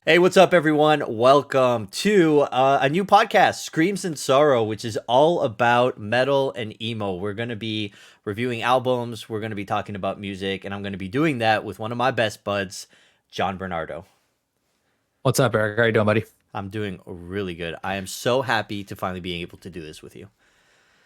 Hey, what's up, everyone? Welcome to a new podcast, Screams and Sorrow, which is all about metal and emo. We're going to be reviewing albums, we're going to be talking about music, and I'm going to be doing that with one of my best buds, John Bernardo. What's up, Eric? How you doing, buddy? I'm doing really good. I am so happy to finally being able to do this with you.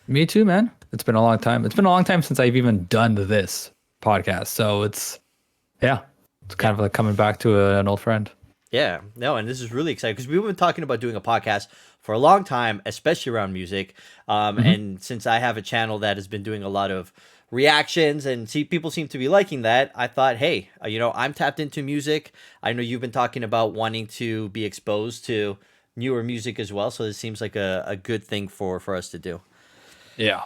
Me too, man. It's been a long time. It's been a long time since I've even done this podcast. So yeah, it's kind Yeah. of like coming back to an old friend. Yeah, no, and this is really exciting because we've been talking about doing a podcast for a long time, especially around music. hmm And since I have a channel that has been doing a lot of reactions and see people seem to be liking that, I thought, hey, I'm tapped into music. I know you've been talking about wanting to be exposed to newer music as well, so this seems like a good thing for us to do. Yeah.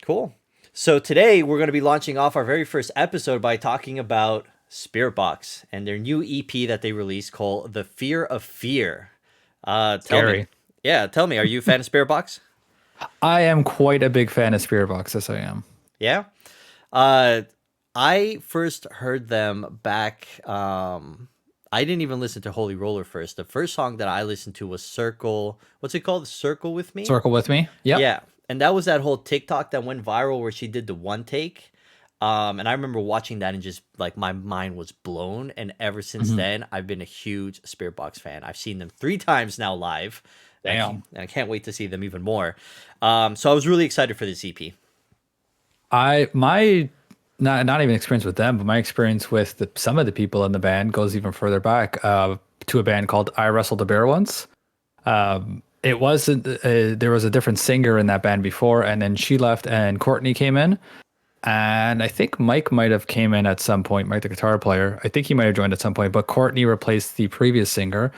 Cool. So today we're going to be launching off our very first episode by talking about Spiritbox and their new EP that they released called The Fear of Fear. Tell me. Scary. Yeah, tell me, are you a fan of Spiritbox? I am quite a big fan of Spiritbox. Yes, I am. Yeah. Uh, I first heard them back. I didn't even listen to Holy Roller first. The first song that I listened to was Circle. What's it called? Circle with Me? Circle with me. Yep. Yeah, and that was that whole TikTok that went viral where she did the one take. And I remember watching that and just like my mind was blown. And ever since hmm then, I've been a huge Spirit Box fan. I've seen them 3 times now live, Damn. and I can't wait to see them even more. So I was really excited for this EP. My not even experience with them, but my experience with some of the people in the band goes even further back to a band called I Wrestled a Bear Once. It wasn't there was a different singer in that band before, and then she left and Courtney came in. And I think Mike might have came in at some point, Mike the guitar player. I think he might have joined at some point, but Courtney replaced the previous singer.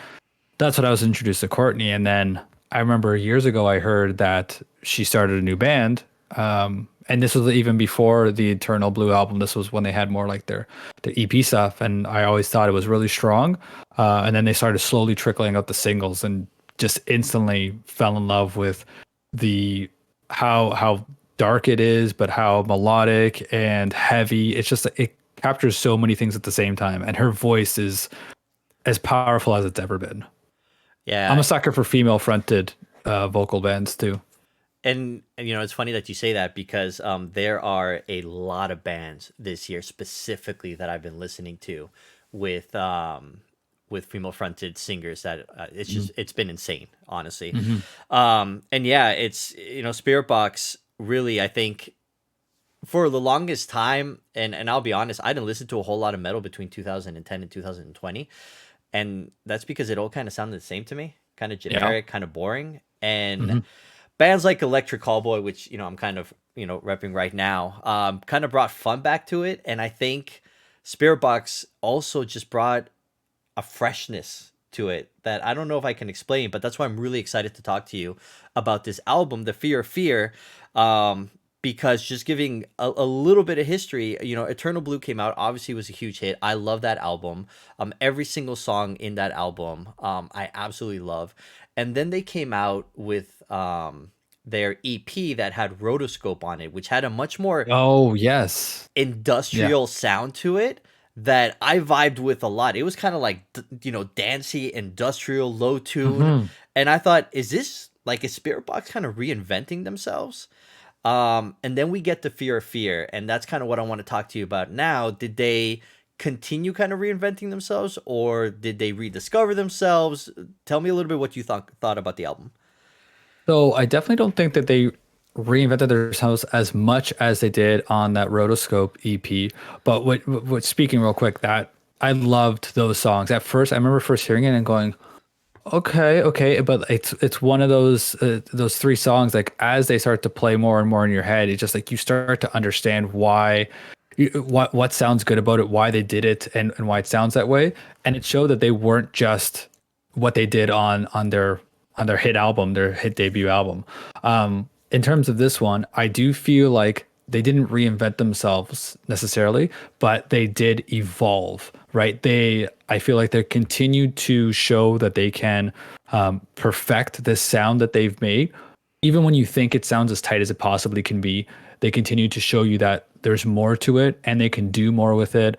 That's what I was introduced to Courtney. And then I remember years ago I heard that she started a new band. And this was even before the Eternal Blue album. This was when they had more like their EP stuff. And I always thought it was really strong. And then they started slowly trickling out the singles and just instantly fell in love with the how dark it is, but how melodic and heavy. It's just it captures so many things at the same time, and her voice is as powerful as it's ever been. I'm Yeah, a sucker for female fronted vocal bands too. and it's funny that you say that because there are a lot of bands this year specifically that I've been listening to with female fronted singers that it's been insane, honestly. Mm-hmm. And yeah, it's Spirit Box really, I think, for the longest time, and I'll be honest, I didn't listen to a whole lot of metal between 2010 and 2020, and that's because it all kind of sounded the same to me, kind of Yeah. generic, kind of boring. And hmm bands like Electric Callboy, which I'm kind of repping right now, kind of brought fun back to it, and I think Spirit Box also just brought a freshness to it that I don't know if I can explain, but that's why I'm really excited to talk to you about this album, The Fear of Fear. Because just giving a little bit of history, Eternal Blue came out, obviously was a huge hit. I love that album. Every single song in that album, I absolutely love. And then they came out with their EP that had rotoscope on it, which had a much more Oh yes. Yeah. industrial sound to it that I vibed with a lot. It was kind of like dancey, industrial, low tune, hmm and I thought, is this like a Spirit Box kind of reinventing themselves? And then we get to Fear of Fear, and that's kind of what I want to talk to you about now. Did they continue kind of reinventing themselves, or did they rediscover themselves? Tell me a little bit what you thought about the album. So I definitely don't think that they reinvented themselves as much as they did on that Rotoscope EP. But what speaking real quick, that I loved those songs. At first, I remember first hearing it and going, okay, but it's one of those three songs. Like as they start to play more and more in your head, it's just like you start to understand why, what sounds good about it, why they did it, and why it sounds that way. And it showed that they weren't just what they did on their hit album, their hit debut album. In terms of this one, I do feel like they didn't reinvent themselves necessarily, but they did evolve, right? I feel like they continued to show that they can perfect the sound that they've made. Even when you think it sounds as tight as it possibly can be, They continue to show you that there's more to it and they can do more with it.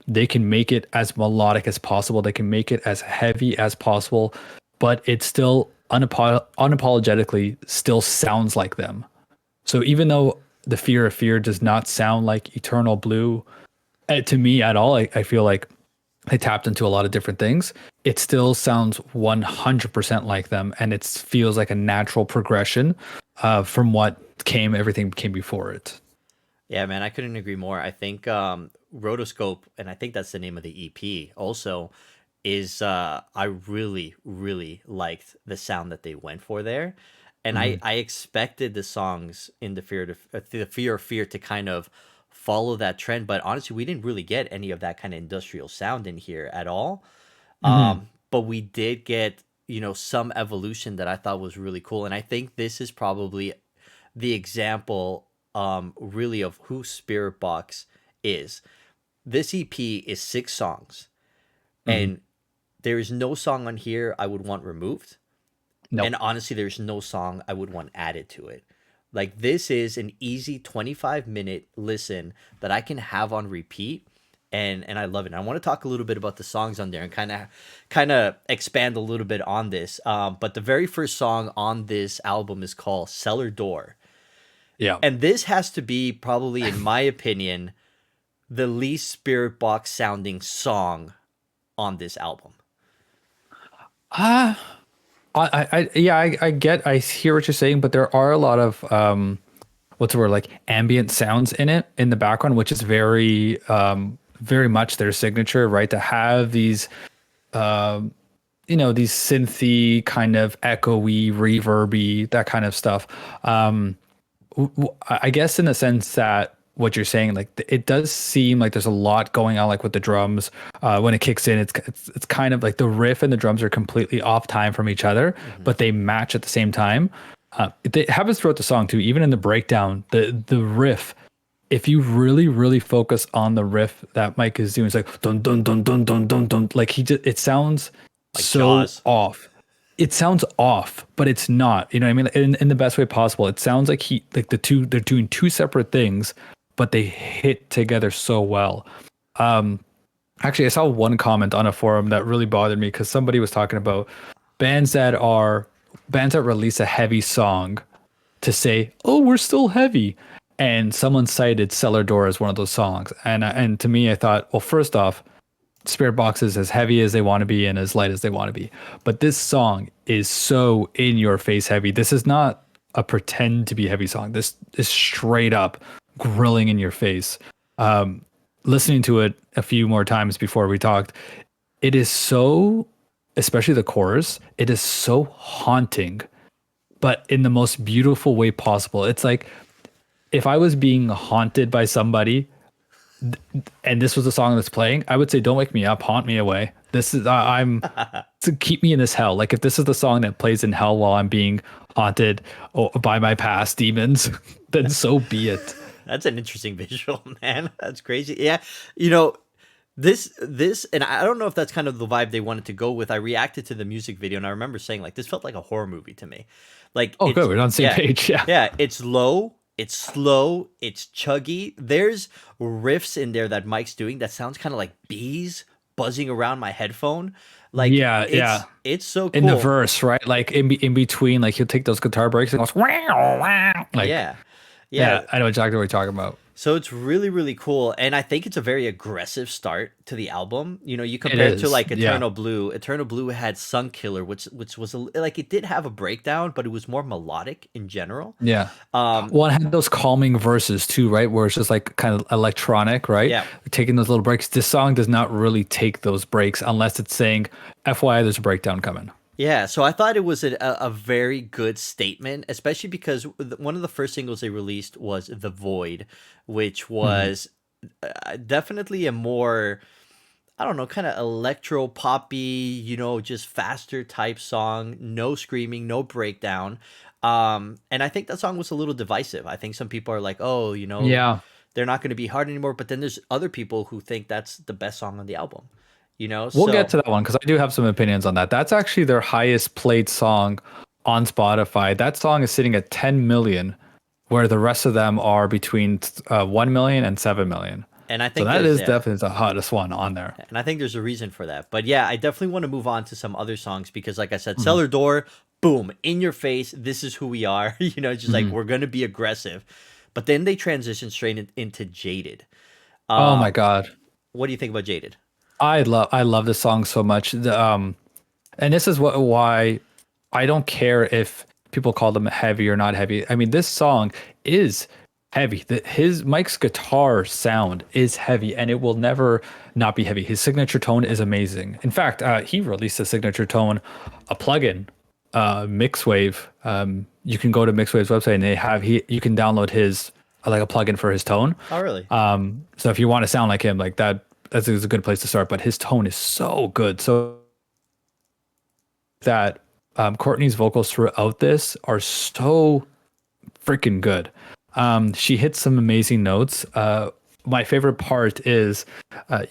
They can make it as melodic as possible. They can make it as heavy as possible, but it still unapologetically still sounds like them. So even though the Fear of Fear does not sound like Eternal Blue to me at all, I feel like they tapped into a lot of different things. It still sounds 100% like them, and it feels like a natural progression from everything came before it. Yeah, man, I couldn't agree more. I think Rotoscope, and I think that's the name of the EP also, is I really, really liked the sound that they went for there. And Mm-hmm. I expected the songs in the Fear of Fear to kind of follow that trend, but honestly, we didn't really get any of that kind of industrial sound in here at all. Mm-hmm. But we did get, some evolution that I thought was really cool. And I think this is probably the example, really, of who Spiritbox is. This EP is 6 songs, Mm-hmm. and there is no song on here I would want removed. And Nope. honestly, there's no song I would want added to it. Like, this is an easy 25-minute listen that I can have on repeat, and I love it. And I want to talk a little bit about the songs on there and kind of expand a little bit on this. But the very first song on this album is called Cellar Door. Yeah. And this has to be probably, in my opinion, the least Spirit Box sounding song on this album. Ah, yeah, I hear what you're saying, but there are a lot of what's the word, like ambient sounds in it in the background, which is very much their signature, right? To have these these synthy kind of echoey, reverby, that kind of stuff. I guess in the sense that what you're saying, like it does seem like there's a lot going on, like with the drums. When it kicks in, it's kind of like the riff and the drums are completely off time from each other, Mm-hmm. but they match at the same time. It happens throughout the song too. Even in the breakdown, the riff. If you really, really focus on the riff that Mike is doing, it's like dun dun dun dun dun dun dun. Like it sounds Like so Jaws. off. It sounds off, but it's not. You know what I mean? In the best way possible. It sounds like they're doing two separate things, but they hit together so well. Actually, I saw one comment on a forum that really bothered me because somebody was talking about bands that are bands that release a heavy song to say, "Oh, we're still heavy," and someone cited "Cellar Door" as one of those songs. And to me, I thought, well, first off, Spiritbox is as heavy as they want to be and as light as they want to be, but this song is so in your face heavy. This is not a pretend to be heavy song. This is straight up grilling in your face. Listening to it a few more times before we talked, it is so, especially the chorus, it is so haunting, but in the most beautiful way possible. It's like if I was being haunted by somebody and this was the song that's playing, I would say, "Don't wake me up, haunt me away." This is I'm to keep me in this hell. Like if this is the song that plays in hell while I'm being haunted by my past demons, then so be it. That's an interesting visual, man. That's crazy. Yeah. You know, this and I don't know if that's kind of the vibe they wanted to go with. I reacted to the music video and I remember saying, like, this felt like a horror movie to me. Like, Oh, it's good. We're on the same yeah, page. Yeah. yeah, it's low, it's slow, it's chuggy. There's riffs in there that Mike's doing that sounds kind of like bees buzzing around my headphone. Like, Yeah. Yeah. it's so In the cool. verse, right? Like in between, like he'll take those guitar breaks and goes, "Wow, wow." Like, Yeah. Yeah. yeah, I know exactly what you're talking about. So it's really, really cool. And I think it's a very aggressive start to the album. You It compare it to is. like Yeah. Eternal Blue. Eternal Blue had Sun Killer, which was like, it did have a breakdown, but it was more melodic in general. Yeah. Um, Well, it had those calming verses too, right? Where it's just like kind of electronic, right? yeah. Taking those little breaks. This song does not really take those breaks unless it's saying, "FYI, there's a breakdown coming." Yeah, so I thought it was a very good statement, especially because one of the first singles they released was The Void, which Mhm. was definitely a more, I don't know, kind of electro poppy, just faster type song. No screaming, no breakdown. And I think that song was a little divisive. I think some people are like, oh, Yeah. they're not going to be hard anymore. But then there's other people who think that's the best song on the album. We'll get So to that one because I do have some opinions on that. That's actually their highest played song on Spotify. That song is sitting at 10 million where the rest of them are between 1 million and 7 million. And I So think that there's is yeah, definitely the hottest one on there. and I think there's a reason for that. But yeah, I definitely want to move on to some other songs because, like I said, Hmm. Cellar Door, boom, in your face. This is who we are. It's just like Hmm. we're gonna be aggressive. But then they transition straight into Jaded. Oh my Um, God. what do you think about Jaded? I love this song so much. And this is why I don't care if people call them heavy or not heavy. I mean, this song is heavy. His Mike's guitar sound is heavy, and it will never not be heavy. His signature tone is amazing. In fact, he released a signature tone, a plugin, Mixwave. You can go to Mixwave's website, and you can download his like a plugin for his tone. Oh, really? So if you want to sound like him, like that, that's is a good place to start. But his tone is so good. So that Courtney's vocals throughout this are so freaking good. She hits some amazing notes. My favorite part is and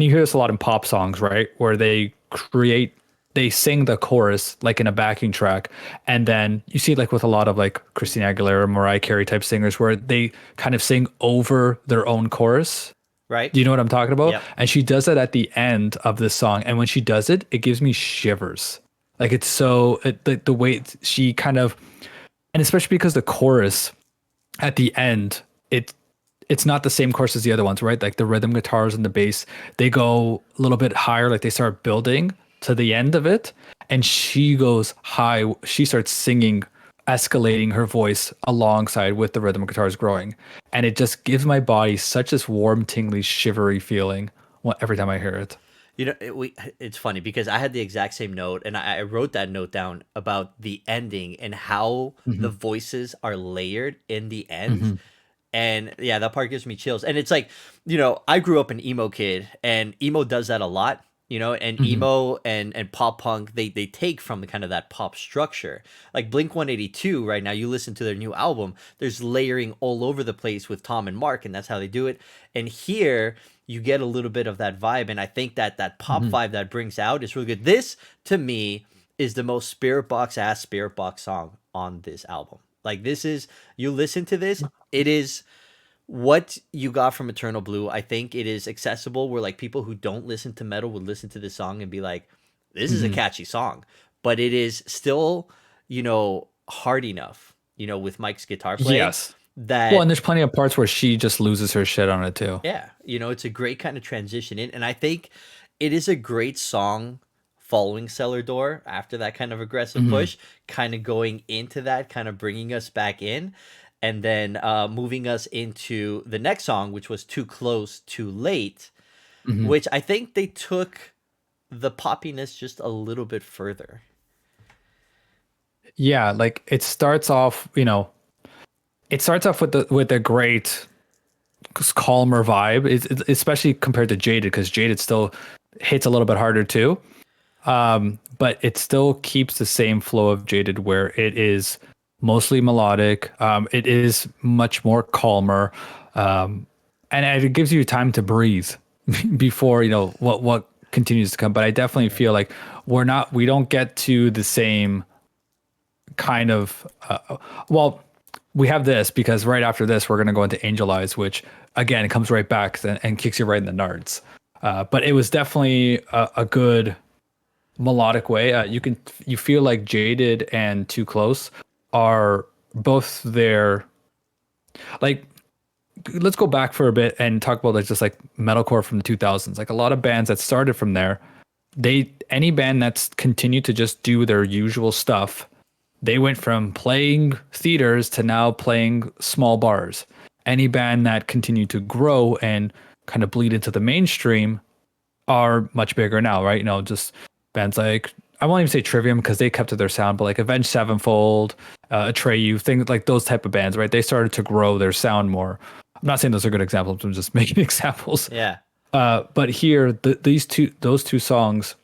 you hear this a lot in pop songs, right? Where they sing the chorus like in a backing track, and then you see like with a lot of like Christina Aguilera, Mariah Carey type singers, where they kind of sing over their own chorus. Right? Do you know what I'm talking about? Yep. And she does that at the end of this song, and when she does it, it gives me shivers. Like it's the way she kind of, and especially because the chorus at the end, it's not the same chorus as the other ones, right? Like the rhythm guitars and the bass, they go a little bit higher, like they start building to the end of it, and she goes high. She starts singing, escalating her voice alongside with the rhythm guitars growing, and it just gives my body such this warm, tingly, shivery feeling every time I hear it. It's funny because I had the exact same note, and I wrote that note down about the ending and how the Hmm. voices are layered in the end. Hmm. And yeah, that part gives me chills. And it's like, I grew up an emo kid, and emo does that a lot. And Hmm. emo and pop punk, they take from the kind of that pop structure. Like Blink 182 right now, you listen to their new album, there's layering all over the place with Tom and Mark, and that's how they do it. And here you get a little bit of that vibe, and I think that pop Hmm. vibe that brings out is really good. This to me is the most Spirit Box song on this album. Like this is, you listen to this, it is what you got from Eternal Blue. I think it is accessible where like people who don't listen to metal would listen to this song and be like, this is a Hmm. catchy song. But it is still, hard enough, with Mike's guitar playing Yes. Well, and that there's plenty of parts where she just loses her shit on it too. yeah, it's a great kind of transition in. And I think it is a great song following Cellar Door after that kind of aggressive Hmm. push, kind of going into that, kind of bringing us back in, and then moving us into the next song, which was Too Close, Too Late, Hmm. which I think they took the poppiness just a little bit further. Yeah, like it starts off, it starts off with the great calmer vibe, especially compared to Jaded, because Jaded still hits a little bit harder too. But it still keeps the same flow of Jaded, where it is mostly melodic. It is much more calmer, and it gives you time to breathe before what continues to come. But I definitely feel like we don't get to the same kind of well, we have this because right after this we're going to go into Angel Eyes, which again it comes right back and kicks you right in the nards. But it was definitely a good melodic way. You feel like Jaded and Too Close are both there. Like, let's go back for a bit and talk about like just like metalcore from the 2000s. Like a lot of bands that started from there, any band that's continued to just do their usual stuff, they went from playing theaters to now playing small bars. Any band that continued to grow and kind of bleed into the mainstream are much bigger now, right? Just bands like, I won't even say Trivium because they kept to their sound, but like Avenged Sevenfold, Atreyu, things like those type of bands, right? They started to grow their sound more. I'm not saying those are good examples. I'm just making examples. Yeah. But here, those two songs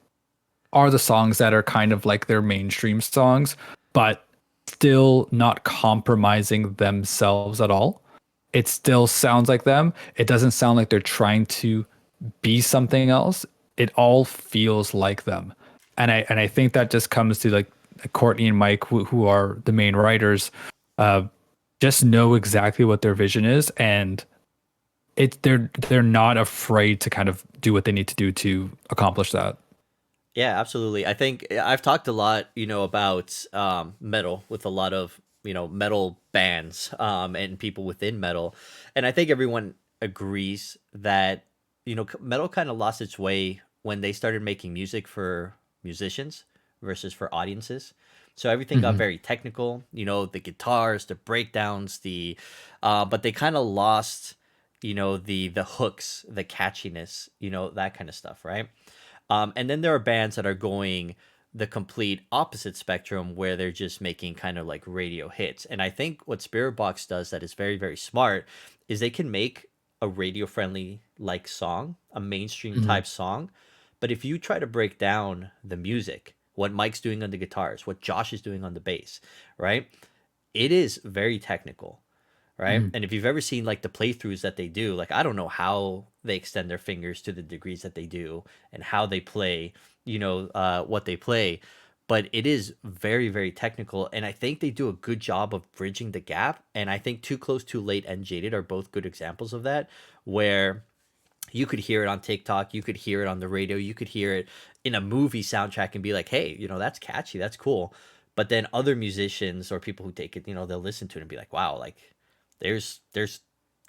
are the songs that are kind of like their mainstream songs, but still not compromising themselves at all. It still sounds like them. It doesn't sound like they're trying to be something else. It all feels like them. And I think that just comes to like Courtney and Mike, who are the main writers. just know exactly what their vision is, and they're not afraid to kind of do what they need to do to accomplish that. Yeah, absolutely. I think I've talked a lot, about metal with a lot of, metal bands and people within metal. And I think everyone agrees that, metal kind of lost its way when they started making music for musicians versus for audiences. So everything got Hmm. very technical, the guitars, the breakdowns, but they kind of lost, the hooks, the catchiness, that kind of stuff, right? And then there are bands that are going the complete opposite spectrum where they're just making kind of like radio hits. And I think what Spiritbox does that is very, very smart is they can make a radio friendly like song, a mainstream Hmm. type song. But if you try to break down the music, what Mike's doing on the guitars, what Josh is doing on the bass, right? It is very technical, right? Hmm. And if you've ever seen like the playthroughs that they do, like I don't know how they extend their fingers to the degrees that they do and how they play, what they play, but it is very, very technical. And I think they do a good job of bridging the gap. And I think Too Close, Too Late and Jaded are both good examples of that, where you could hear it on TikTok, you could hear it on the radio, you could hear it in a movie soundtrack and be like, hey, that's catchy, that's cool. But then other musicians or people who take it, they'll listen to it and be like, wow, like there's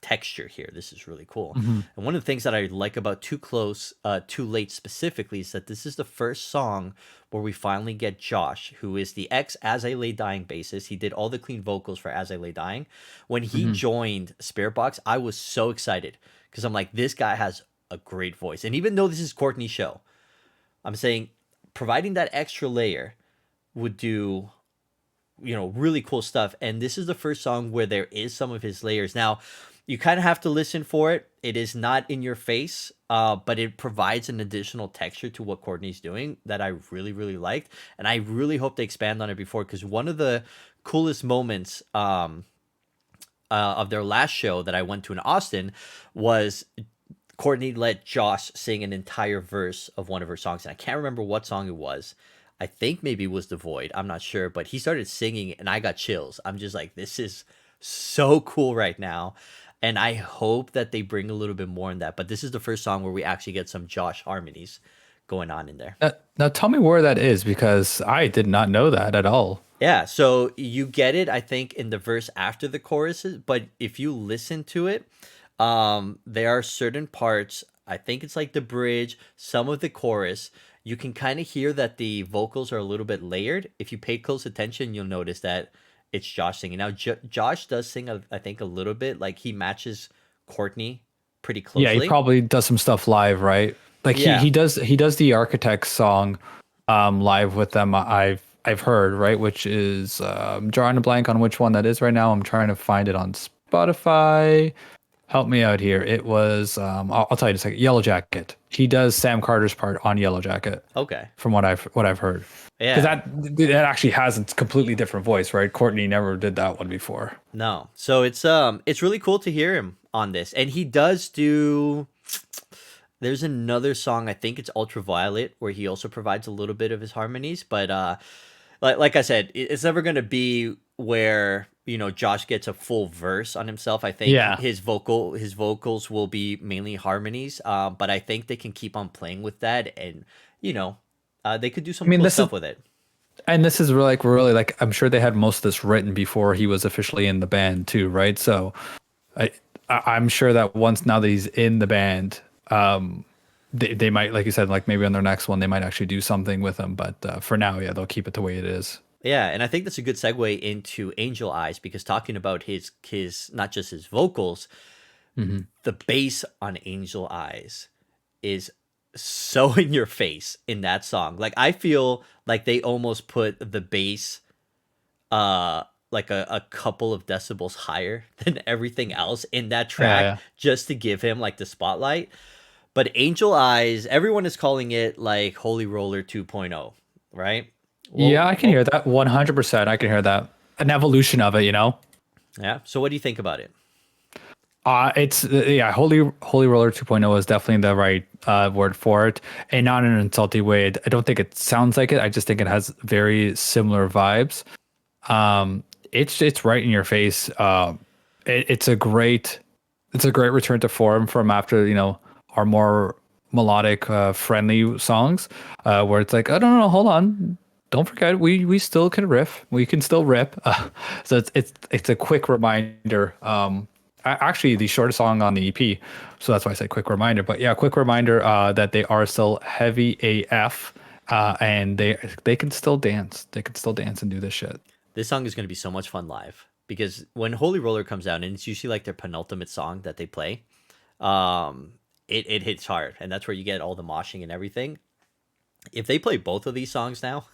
texture here. This is really cool. Hmm. And one of the things that I like about Too Close, Too Late specifically is that this is the first song where we finally get Josh, who is the ex As I Lay Dying bassist. He did all the clean vocals for As I Lay Dying. When he Hmm. joined Spiritbox, I was so excited because I'm like, this guy has a great voice. And even though this is Courtney's show, I'm saying providing that extra layer would do really cool stuff. And this is the first song where there is some of his layers. Now, you kind of have to listen for it. It is not in your face, but it provides an additional texture to what Courtney's doing that I really, really liked. And I really hope they expand on it before, because one of the coolest moments of their last show that I went to in Austin was Courtney let Josh sing an entire verse of one of her songs. And I can't remember what song it was. I think maybe it was The Void. I'm not sure. But he started singing and I got chills. I'm just like, this is so cool right now. And I hope that they bring a little bit more in that. But this is the first song where we actually get some Josh harmonies going on in there. Now tell me where that is, because I did not know that at all. Yeah, so you get it, I think, in the verse after the choruses, but if you listen to it, there are certain parts, I think it's like the bridge, some of the chorus, you can kind of hear that the vocals are a little bit layered. If you pay close attention, you'll notice that it's Josh singing. Now, Josh does sing, I think, a little bit, like he matches Courtney pretty Yeah, he closely. probably does some stuff live, right? Like he Yeah. he does he does the Architects song live with them. I've heard, right, which is drawing a blank on which one that is right now. I'm trying to find it on Spotify. Help me out here. It was I'll tell you in a second. Yellow Jacket. He does Sam Carter's part on Yellow Jacket, Okay. from what I've heard. Because Yeah. that actually has a completely different voice, right? Courtney never did that one before. No. So it's really cool to hear him on this. And he does do there's another song, I think it's Ultraviolet, where he also provides a little bit of his harmonies, but like I said, it's never going to be where, Josh gets a full verse on himself. I think Yeah. his vocals will be mainly harmonies, but I think they can keep on playing with that, and you know, they could do I some mean, cool this is stuff with it. and this is really like I'm sure they had most of this written before he was officially in the band too, right? So I I'm sure that once now that he's in the band, they might, like you said, like maybe on their next one they might actually do something with him. But for now, yeah, they'll keep it the way it is. Yeah, and I think that's a good segue into Angel Eyes, because talking about his not just his vocals, Hmm. the bass on Angel Eyes is so in your face in that song. Like I feel like they almost put the bass like a couple of decibels higher than everything else in that Yeah, track yeah. just to give him like the spotlight. But Angel Eyes, everyone is calling it like Holy Roller 2.0, right? Yeah, Well, I can hear that 100%. I can hear that. An evolution of it, you know? yeah. So what do you think about it? It's yeah, Holy Roller 2.0 is definitely the right word for it, and not in an insulting way. I don't think it sounds like it. I just think it has very similar vibes. it's right in your face. It's a great return to form from after our more melodic, friendly songs, where it's like, oh no, hold on, don't forget we still can riff, we can still rip. So it's a quick reminder. Actually, the shortest song on the EP, so that's why I said quick reminder. But yeah, quick reminder that they are still heavy AF, and they can still dance. They can still dance and do this shit. This song is going to be so much fun live because when Holy Roller comes out, and it's usually like their penultimate song that they play, it hits hard, and that's where you get all the moshing and everything. If they play both of these songs now,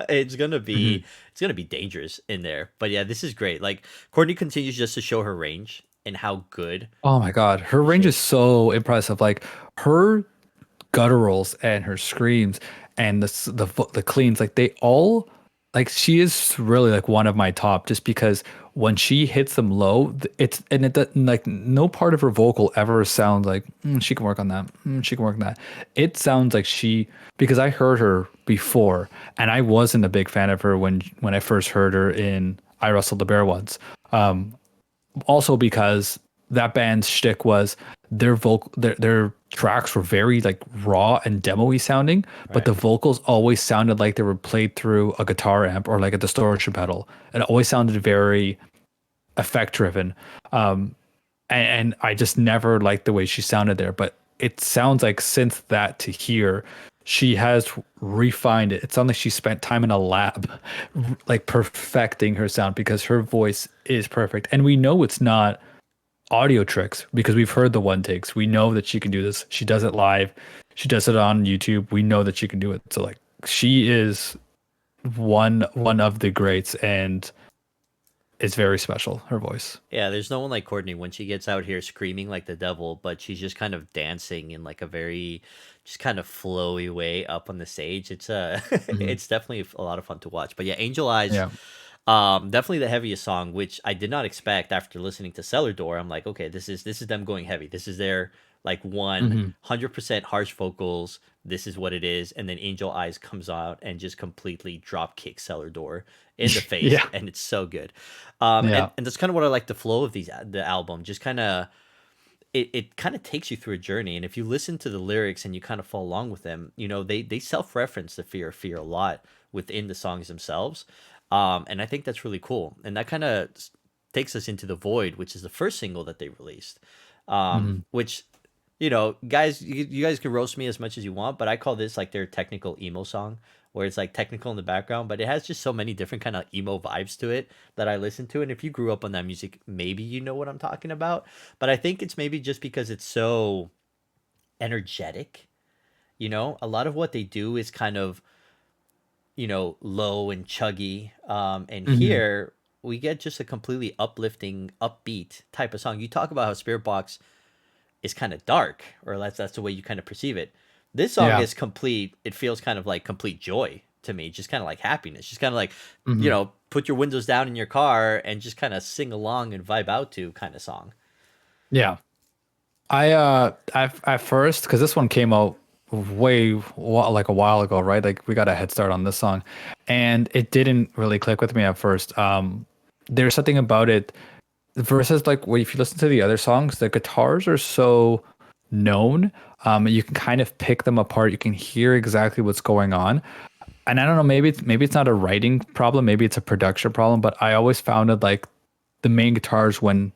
it's gonna be it's gonna be dangerous in there. But yeah, this is great. Like Courtney continues just to show her range and how good Oh my God, her range is so impressive. Like her gutturals and her screams and the cleans, like they all, like she is really like one of my top, just because when she hits them low, it's, and it doesn't, like no part of her vocal ever sounds like she can work on that. She can work on that. It sounds like because I heard her before and I wasn't a big fan of her when I first heard her in I Wrestled the Bear once. Also because that band's shtick was their tracks were very like raw and demo-y sounding, but right. the vocals always sounded like they were played through a guitar amp or like a distortion pedal. It always sounded very effect driven. And I just never liked the way she sounded there. But it sounds like since that to here, she has refined it. It sounds like she spent time in a lab, like perfecting her sound, because her voice is perfect. And we know it's not audio tricks because we've heard the one takes. We know that she can do this. She does it live. She does it on YouTube. We know that she can do it. So like she is one of the greats, and it's very special, her voice. Yeah, there's no one like Courtney when she gets out here screaming like the devil, but she's just kind of dancing in like a very just kind of flowy way up on the stage. It's Mhm. it's definitely a lot of fun to watch. But yeah, Angel Eyes, Yeah. definitely the heaviest song, which I did not expect after listening to Cellar Door. I'm like, okay, this is them going heavy. This is their like Hmm. 100% harsh vocals. This is what it is. And then Angel Eyes comes out and just completely drop kicks Cellar Door in the face, Yeah. and it's so good. Yeah. And that's kind of what I like the flow of the album. Just kind of it kind of takes you through a journey, and if you listen to the lyrics and you kind of follow along with them, they self-reference the fear a lot within the songs themselves. And I think that's really cool, and that kind of takes us into The Void, which is the first single that they released. Hmm. Which, guys, you guys can roast me as much as you want, but I call this like their technical emo song, where it's like technical in the background, but it has just so many different kind of emo vibes to it that I listen to. And if you grew up on that music, maybe you know what I'm talking about. But I think it's maybe just because it's so energetic. A lot of what they do is kind of, low and chuggy. And Hmm. here we get just a completely uplifting, upbeat type of song. You talk about how Spiritbox is kind of dark, or that's the way you kind of perceive it. This song Yeah. is complete. It feels kind of like complete joy to me, just kind of like happiness, just kind of like, Hmm. put your windows down in your car and just kind of sing along and vibe out to kind of song. Yeah. At first, because this one came out like a while ago, right? Like we got a head start on this song, and it didn't really click with me at first. There's something about it versus like if you listen to the other songs, the guitars are so known. You can kind of pick them apart. You can hear exactly what's going on. And I don't know, maybe it's not a writing problem, maybe it's a production problem, but I always found it like the main guitars when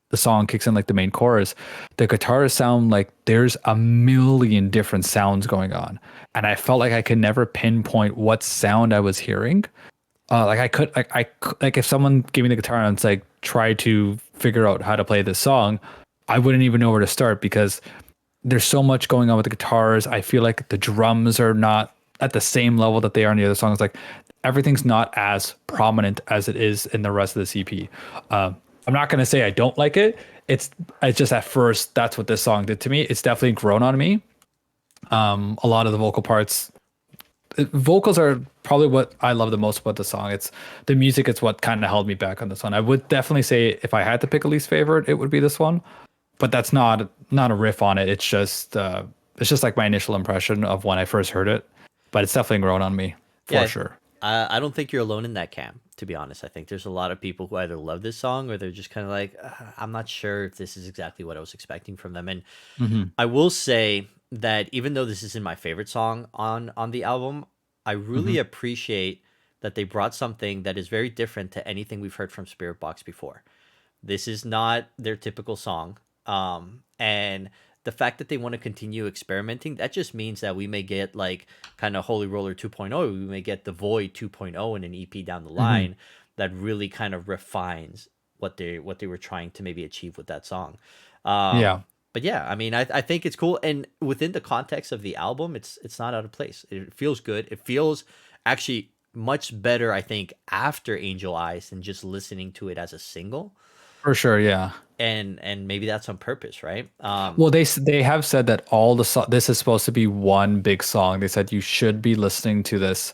the song kicks in, like the main chorus, the guitars sound like there's a million different sounds going on. And I felt like I could never pinpoint what sound I was hearing. Like like if someone gave me the guitar and it's like try to figure out how to play this song, I wouldn't even know where to start because there's so much going on with the guitars. I feel like the drums are not at the same level that they are in the other songs. Like everything's not as prominent as it is in the rest of the CP. I'm not gonna say I don't like it. It's just at first that's what this song did to me. It's definitely grown on me. A lot of the vocal parts, vocals are probably what I love the most about the song. It's the music. It's what kind of held me back on this one. I would definitely say if I had to pick a least favorite, it would be this one. But that's not a riff on it. It's just like my initial impression of when I first heard it. But it's definitely grown on me for Yeah, sure. I don't think you're alone in that camp, to be honest. I think there's a lot of people who either love this song or they're just kind of like, I'm not sure if this is exactly what I was expecting from them. And Hmm. I will say that even though this isn't my favorite song on the album, I Hmm. really appreciate that they brought something that is very different to anything we've heard from Spirit Box before. This is not their typical song. And the fact that they want to continue experimenting, that just means that we may get like kind of Holy Roller 2.0, we may get The Void 2.0 in an EP down the Hmm. line that really kind of refines what they were trying to maybe achieve with that song. Yeah, But yeah, I mean, I think it's cool, and within the context of the album, it's not out of place. It feels good. It feels actually much better, I think, after Angel Eyes than just listening to it as a single. for sure. Yeah. And maybe that's on purpose, right? Well, they have said that this is supposed to be one big song. They said you should be listening to this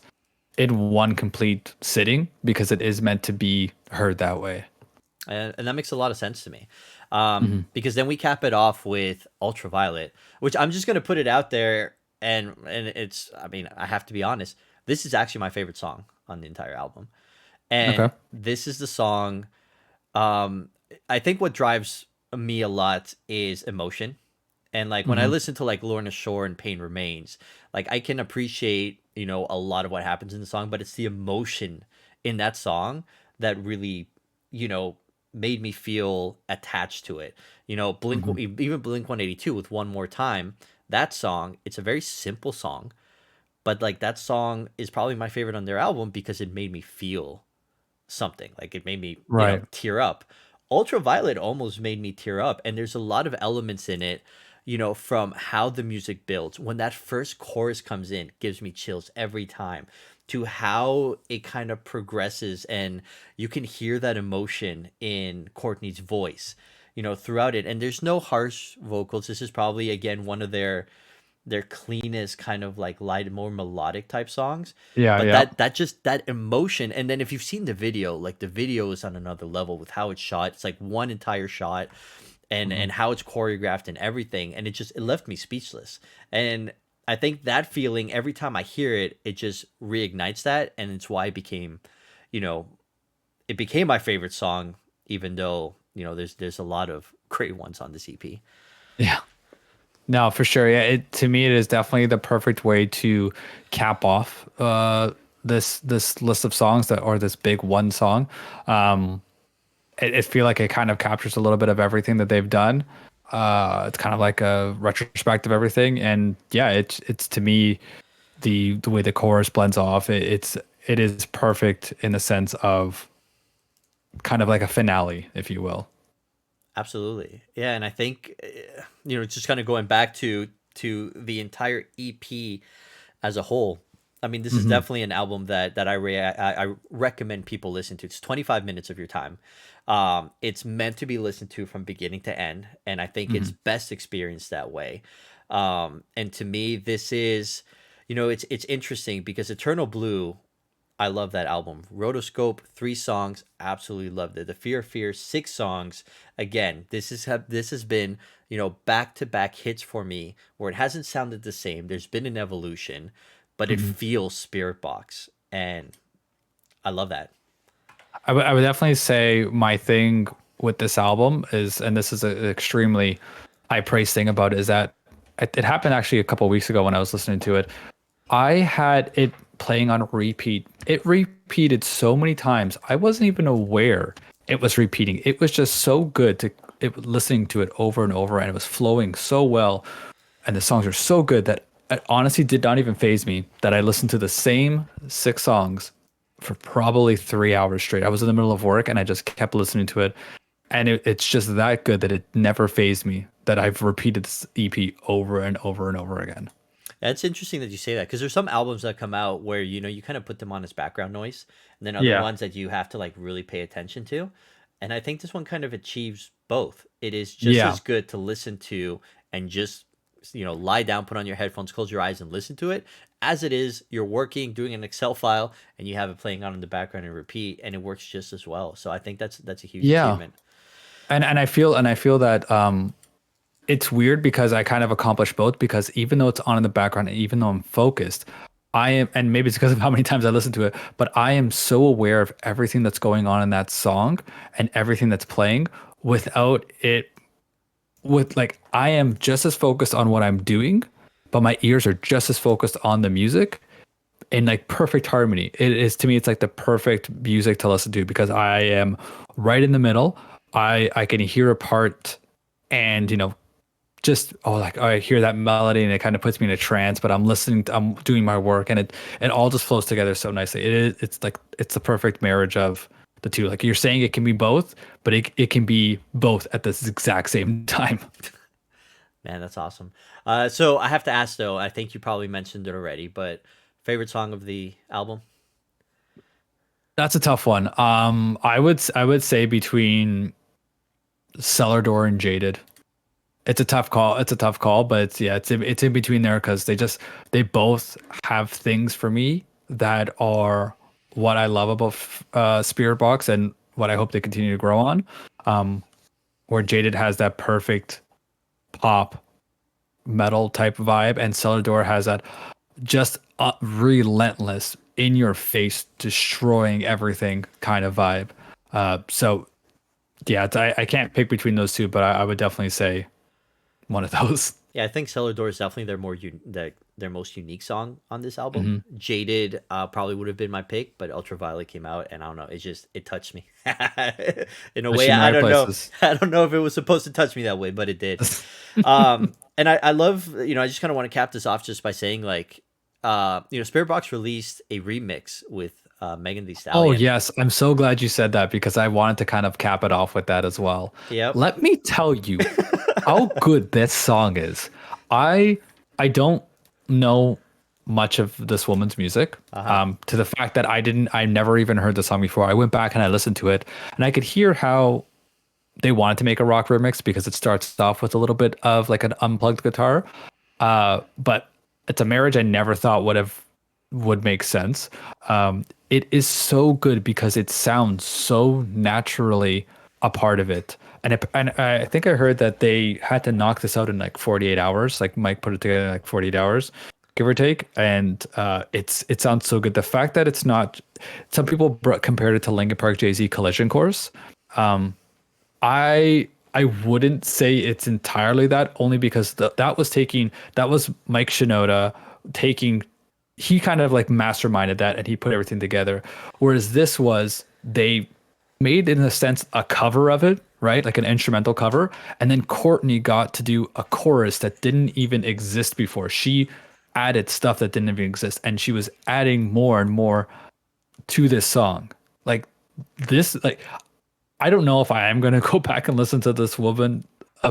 in one complete sitting because it is meant to be heard that way. And that makes a lot of sense to me. Hmm. Because then we cap it off with Ultraviolet, which I'm just gonna put it out there, and it's, I mean, I have to be honest. This is actually my favorite song on the entire album, Okay. and this is the song. Um, I think what drives me a lot is emotion, and like when I Hmm. listen to like Lorna Shore and Pain Remains, like I can appreciate a lot of what happens in the song, but it's the emotion in that song that really you know made me feel attached to it. Hmm. Even Blink 182 with One More Time. That song, it's a very simple song, but like that song is probably my favorite on their album because it made me feel something. Like it made me, Right. tear up. Ultraviolet almost made me tear up, and there's a lot of elements in it, from how the music builds. When that first chorus comes in, gives me chills every time. To how it kind of progresses, and you can hear that emotion in Courtney's voice, throughout it. And there's no harsh vocals. This is probably again one of their cleanest kind of like light, more melodic type songs. Yeah. But Yeah. that emotion, and then if you've seen the video, like the video is on another level with how it's shot. It's like one entire shot, Hmm. and how it's choreographed and everything, and it left me speechless. And I think that feeling every time I hear it, it just reignites that, and it's why you know, it became my favorite song, even though there's a lot of great ones on this EP. Yeah. No, for sure. Yeah. To me, it is definitely the perfect way to cap off this list of songs that or this big one song. Um, I feel like it kind of captures a little bit of everything that they've done. It's kind of like a retrospect of everything, and yeah, it's to me the way the chorus blends off. It is perfect in the sense of kind of like a finale, if you will. Absolutely. Yeah, and I think just kind of going back to the entire EP as a whole. I mean, this is Hmm. definitely an album that I recommend people listen to. It's 25 minutes of your time. It's meant to be listened to from beginning to end, and I think it's Hmm. best experienced that way. And to me, this is, it's interesting because Eternal Blue, I love that album. Rotoscope, 3 songs, absolutely loved it. The Fear of Fear, 6 songs. Again, this has been, back to back hits for me where it hasn't sounded the same. There's been an evolution, but it Hmm. feels Spirit Box, and I love that. I would definitely say my thing with this album is, and this is an extremely high praise thing about it, is that it happened actually a couple of weeks ago when I was listening to it. I had it playing on repeat. It repeated so many times. I wasn't even aware it was repeating. It was just so good listening to it over and over, and it was flowing so well. And the songs are so good that it honestly did not even phase me that I listened to the same 6 songs for probably 3 hours straight. I was in the middle of work and I just kept listening to it. And it's just that good that it never phased me, that I've repeated this EP over and over and over again. Yeah, it's interesting that you say that because there's some albums that come out where you kind of put them on as background noise, and then other Yeah. ones that you have to like really pay attention to. And I think this one kind of achieves both. It is just Yeah. as good to listen to and just lie down, put on your headphones, close your eyes, and listen to it, as it is you're working, doing an Excel file, and you have it playing on in the background and repeat, and it works just as well. So I think that's a huge Yeah. achievement. And I feel that it's weird because I kind of accomplish both because even though it's on in the background and even though I'm focused, I am, and maybe it's because of how many times I listen to it, but I am so aware of everything that's going on in that song and everything that's playing without it, with like, I am just as focused on what I'm doing, but my ears are just as focused on the music in like perfect harmony. It is, to me, it's like the perfect music to listen to because I am right in the middle. I can hear a part and just like I hear that melody and it kind of puts me in a trance, but I'm listening, I'm doing my work, and it all just flows together so nicely. It's like it's the perfect marriage of the two. Like you're saying, it can be both, but it can be both at this exact same time. Man, that's awesome. So I have to ask though. I think you probably mentioned it already, but favorite song of the album? That's a tough one. I would say between Cellar Door and Jaded. It's a tough call. It's a tough call, but it's in between there because they both have things for me that are what I love about Spiritbox and what I hope they continue to grow on. Um, where Jaded has that perfect pop metal type vibe, and Cellar Door has that just relentless, in your face, destroying everything kind of vibe. So yeah, I can't pick between those two, but I would definitely say one of those. Yeah, I think Cellar Door is definitely their most unique song on this album. Mhm. Jaded probably would have been my pick, but Ultraviolet came out, and I don't know, it touched me in a way Especially in the I right don't know. places. I don't know if it was supposed to touch me that way, but it did. And I love, I just kind of want to cap this off just by saying like, Spiritbox released a remix with Megan Thee Oh, Stallion. yes. I'm so glad you said that because I wanted to kind of cap it off with that as well. Yep. Let me tell you how good this song is. I I don't know much of this woman's music. Uh huh. To the fact that I never even heard the song before. I went back and I listened to it, and I could hear how they wanted to make a rock remix because it starts off with a little bit of like an unplugged guitar. But it's a marriage I never thought would make sense. It is so good because it sounds so naturally a part of it. And I think I heard that they had to knock this out in like 48 hours. Like Mike put it together in like 48 hours, give or take. And it sounds so good. The fact that it's not, some people compared it to Linkin Park Jay-Z Collision Course. I wouldn't say it's entirely that, only because that was Mike Shinoda taking, he kind of like masterminded that and he put everything together. Whereas this was, they made in a sense a cover of it, right? Like an instrumental cover. And then Courtney got to do a chorus that didn't even exist before. She added stuff that didn't even exist, and she was adding more and more to this song. Like like I don't know if I am going to go back and listen to this woman,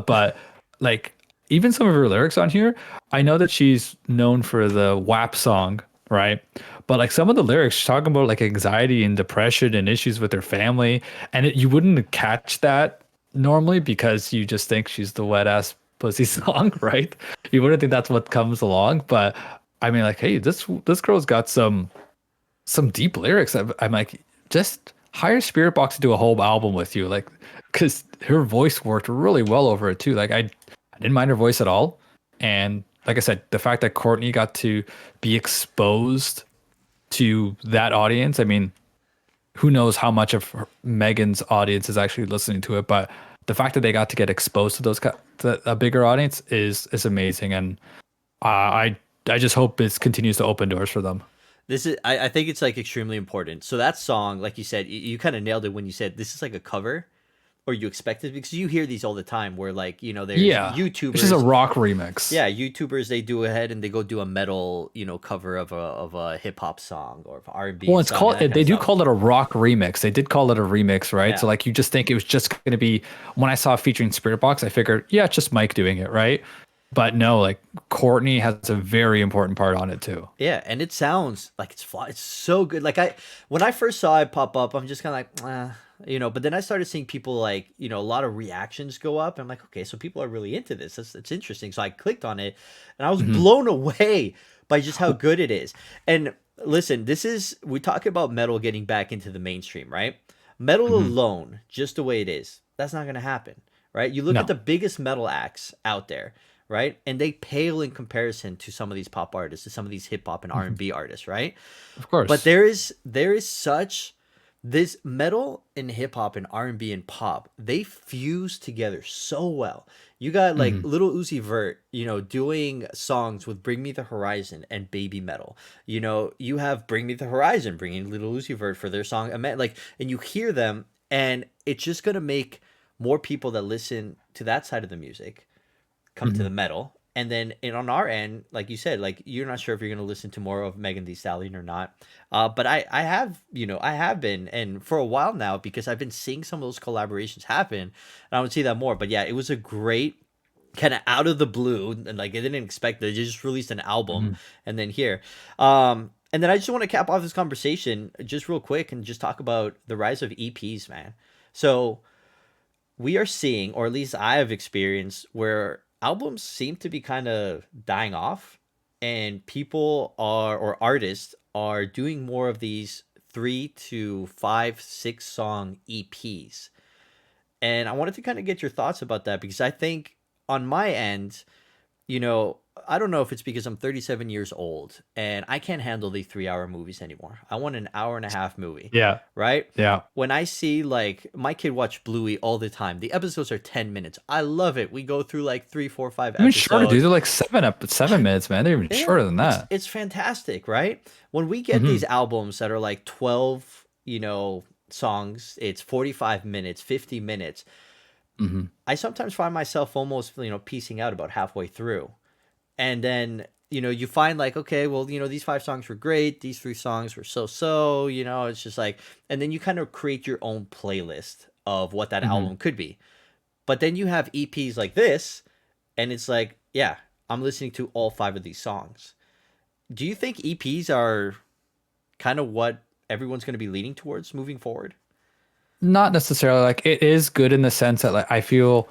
but like even some of her lyrics on here, I know that she's known for the WAP song, right? But like some of the lyrics, she's talking about like anxiety and depression and issues with her family, and you wouldn't catch that normally because you just think she's the wet ass pussy song, right? You wouldn't think that's what comes along, but I mean, like, hey, this girl's got some deep lyrics. I'm like, just hire Spiritbox to do a whole album with you, like, because her voice worked really well over it too. Like, I didn't mind her voice at all, and like I said, the fact that Courtney got to be exposed to that audience. I mean, who knows how much of Megan's audience is actually listening to it, but the fact that they got to get exposed to a bigger audience is amazing, and I just hope it continues to open doors for them. I think it's like extremely important. So that song, like you said, you kind of nailed it when you said this is like a cover, or you expect it, because you hear these all the time where like, there's Yeah, it's just a YouTubers. rock remix. Yeah, YouTubers, they do ahead and they go do a metal, cover of a hip hop song or R&B Well, it's song and called, that kind they of do stuff. call it a rock remix. They did call it a remix, right? So Yeah. like you just think it was just going to be, when I saw it featuring Spiritbox, I figured, yeah, it's just Mike doing it, right? But no, like Courtney has a very important part on it too. Yeah, and it sounds like it's fly. It's so good. Like when I first saw it pop up, I'm just kind of like, But then I started seeing people like, a lot of reactions go up. I'm like, okay, so people are really into this. It's interesting. So I clicked on it, and I was Mhm. blown away by just how good it is. And listen, we talk about metal getting back into the mainstream, right? Metal Mhm. alone, just the way it is, that's not gonna happen, right? You look at No. the biggest metal acts out there, right? And they pale in comparison to some of these pop artists, to some of these hip hop and R&B artists, right? Of But course. there is such this metal and hip hop and R&B and pop, they fuse together so well. You got like Hmm. little Uzi Vert, doing songs with Bring Me the Horizon and Baby Metal. You have Bring Me the Horizon bringing little Uzi Vert for their song like, and you hear them, and it's just going to make more people that listen to that side of the music come to Hmm. the metal. And then on our end, like you said, like you're not sure if you're going to listen to more of Megan Thee Stallion or not. But I have been, and for a while now, because I've been seeing some of those collaborations happen, and I would see that more. But yeah, it was a great kind of out of the blue, and like I didn't expect it. They just released an album, Hmm. and then here, and then I just want to cap off this conversation just real quick and just talk about the rise of EPs, man. So we are seeing, or at least I have experienced, where albums seem to be kind of dying off, and people are, or artists are doing more of these 3 to 5, 6 song EPs. And I wanted to kind of get your thoughts about that, because I think on my end, you know, I don't know if it's because I'm 37 years old and I can't handle the 3 hour movies anymore. I want an hour and a half movie, Yeah. right? Yeah. When I see, like, my kid watch Bluey all the time, the episodes are 10 minutes. I love it. We go through like three, four, five Even shorter, dude. episodes. They're like 7 minutes, man. They're even Yeah, shorter than it's that. it's fantastic, right? When we get Hmm. these albums that are like 12, songs, it's 45 minutes, 50 minutes. Hmm. I sometimes find myself almost, piecing out about halfway through. And then you find like, okay, well, these 5 songs were great, these 3 songs were so, it's just like, and then you kind of create your own playlist of what that Hmm. album could be. But then you have EPs like this, and it's like, yeah, I'm listening to all 5 of these songs. Do you think EPs are kind of what everyone's going to be leaning towards moving forward? Not necessarily. Like it is good in the sense that like I feel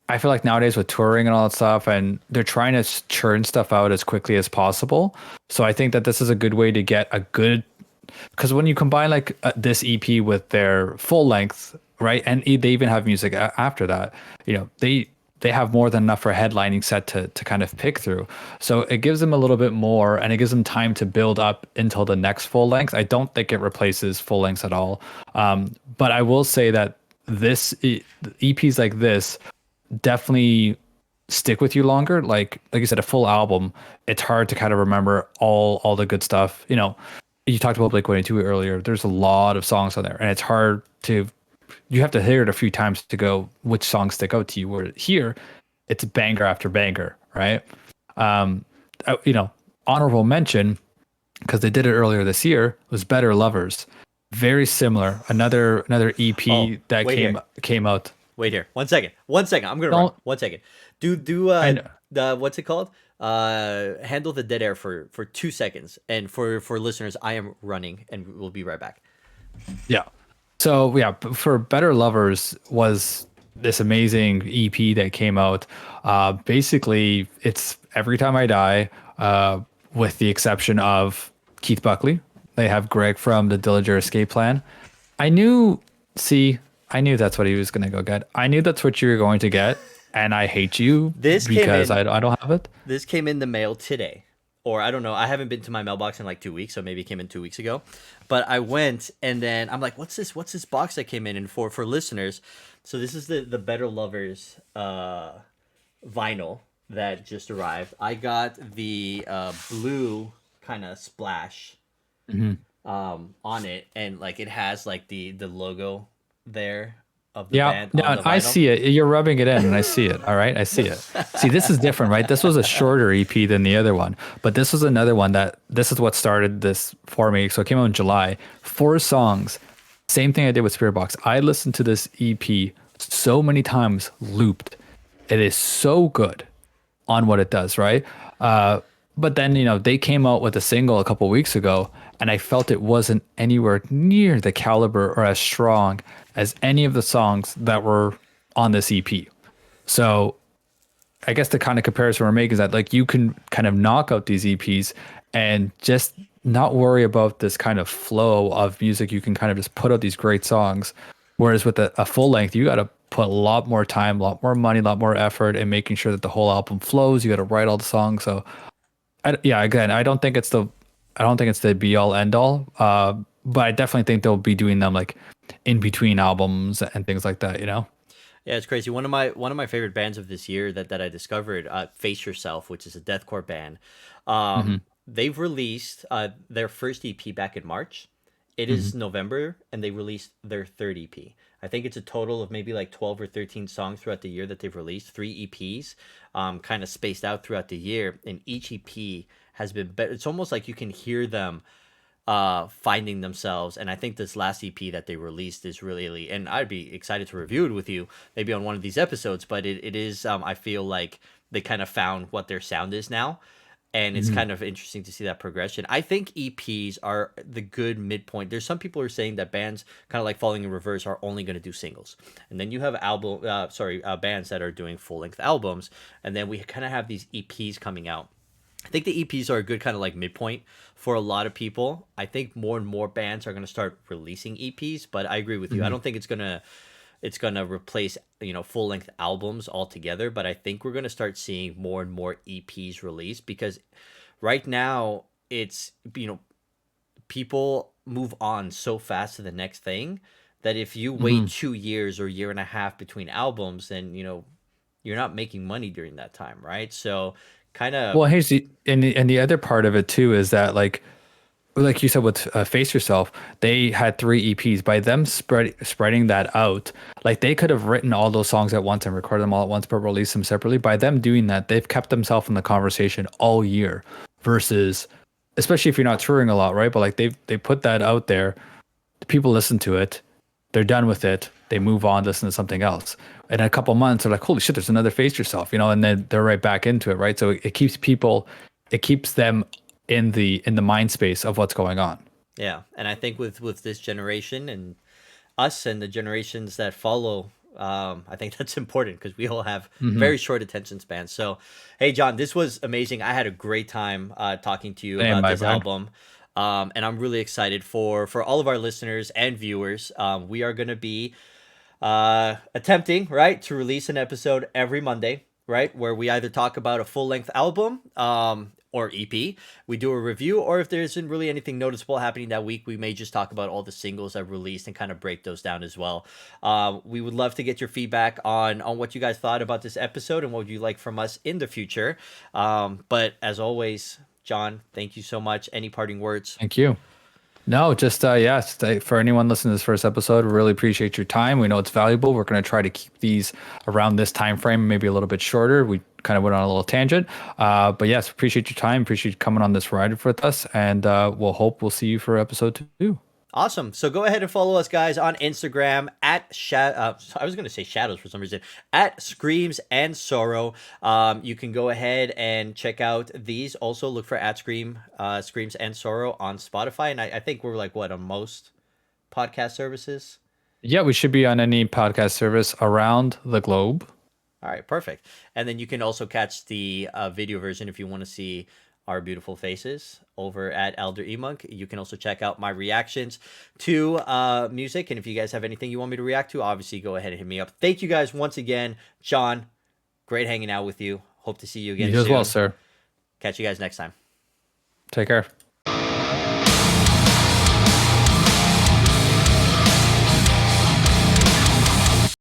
like nowadays with touring and all that stuff, and they're trying to churn stuff out as quickly as possible. So I think that this is a good way to get a good, because when you combine like this EP with their full length, right, and they even have music after that, they have more than enough for a headlining set to kind of pick through. So it gives them a little bit more, and it gives them time to build up until the next full length. I don't think it replaces full lengths at all, but I will say that EPs like this definitely stick with you longer. Like you said, a full album, it's hard to kind of remember all the good stuff. You talked about Blink-182 earlier. There's a lot of songs on there, and it's hard to, you have to hear it a few times to go which songs stick out to you. Where here, it's banger after banger, right? Um, honorable mention, because they did it earlier this year, was Better Lovers. Very similar. Another Oh, EP that wait here. came out. Wait here. 1 second. 1 second. I'm gonna run. Don't 1 second. Do I know. the what's it called? Handle the dead air for 2 seconds. And for listeners, I am running, and we'll be right back. Yeah. So yeah, for Better Lovers was this amazing EP that came out. Basically, it's Every Time I Die, with the exception of Keith Buckley. They have Greg from the Dillinger Escape Plan. I knew, see, I knew that's what he was gonna go get. I knew that's what you were going to get, and I hate you This came because in. I don't have it. This came in the mail today, or I don't know. I haven't been to my mailbox in like 2 weeks, so maybe it came in 2 weeks ago. But I went, and then I'm like, "What's this? What's this box that came in?" And for listeners, so this is the Better Lovers vinyl that just arrived. I got the blue kind of splash Mhm. on it, and like it has like the logo there of the Yeah, band on no, the I vinyl. see it. You're rubbing it in, and I see it. All right, I see it. See, this is different, right? This was a shorter EP than the other one, but this was another one that this is what started this for me. So it came out in July. 4 songs. Same thing I did with Spiritbox. I listened to this EP so many times, looped. It is so good on what it does, right? But then, they came out with a single a couple weeks ago, and I felt it wasn't anywhere near the caliber or as strong as any of the songs that were on this EP. So I guess the kind of comparison we're making is that like you can kind of knock out these EPs and just not worry about this kind of flow of music. You can kind of just put out these great songs. Whereas with a full length, you got to put a lot more time, a lot more money, a lot more effort in making sure that the whole album flows. You got to write all the songs. So yeah, again, I don't think it's the be all end all. But I definitely think they'll be doing them like in between albums and things like that, you know? Yeah, it's crazy. One of my favorite bands of this year that I discovered, Face Yourself, which is a deathcore band. Hmm. They've released their first EP back in March. It Hmm. is November, and they released their third EP. I think it's a total of maybe like 12 or 13 songs throughout the year that they've released, three EPs, kind of spaced out throughout the year. And each EP has been better. It's almost like you can hear them finding themselves. And I think this last EP that they released is really, and I'd be excited to review it with you maybe on one of these episodes, but it is, I feel like they kind of found what their sound is now. And it's Hmm. kind of interesting to see that progression. I think EPs are the good midpoint. There's some people who are saying that bands kind of like Falling in Reverse are only going to do singles, and then you have bands that are doing full length albums, and then we kind of have these EPs coming out. I think the EPs are a good kind of like midpoint for a lot of people. I think more and more bands are going to start releasing EPs, but I agree with you. I Hmm. don't think it's gonna replace full length albums altogether, but I think we're gonna start seeing more and more EPs released because right now it's people move on so fast to the next thing that if you wait Hmm. 2 years or year and a half between albums, then you're not making money during that time, right? So kind of. Well, here's and the other part of it too is that like you said with Face Yourself, they had three EPs. By them spreading that out, like they could have written all those songs at once and recorded them all at once, but release them separately. By them doing that, they've kept themselves in the conversation all year. Versus, especially if you're not touring a lot, right? But like they put that out there, people listen to it, they're done with it, they move on, listen to something else. In a couple months, they're like, holy shit, there's another Face Yourself, and then they're right back into it, right? So it keeps people, it keeps them in the mind space of what's going on. Yeah, and I think with this generation and us and the generations that follow, I think that's important because we all have Hmm. very short attention spans. So, hey, John, this was amazing. I had a great time talking to you Same, about my this bad. album, and I'm really excited for all of our listeners and viewers. We are going to be attempting right to release an episode every Monday, right, where we either talk about a full length album, or EP. We do a review, or if there isn't really anything noticeable happening that week, we may just talk about all the singles that released and kind of break those down as well. We would love to get your feedback on what you guys thought about this episode and what would you like from us in the future. But as always, John, thank you so much. Any parting words? Thank you. No, just yes. For anyone listening to this first episode, we really appreciate your time. We know it's valuable. We're going to try to keep these around this time frame, maybe a little bit shorter. We kind of went on a little tangent, but yes, appreciate your time. Appreciate you coming on this ride with us, and we'll see you for episode 2. Awesome. So go ahead and follow us, guys, on Instagram at I was going to say Shadows for some reason, at Screams and Sorrow. You can go ahead and check out these. Also, look for at Screams and Sorrow on Spotify, and I think we're like what on most podcast services. Yeah, we should be on any podcast service around the globe. All right, perfect. And then you can also catch the video version if you want to see our beautiful faces over at Elder Emunk. You can also check out my reactions to music. And if you guys have anything you want me to react to, obviously go ahead and hit me up. Thank you guys once again. John, great hanging out with you. Hope to see you again You as well, soon. sir. Catch you guys next time. Take care.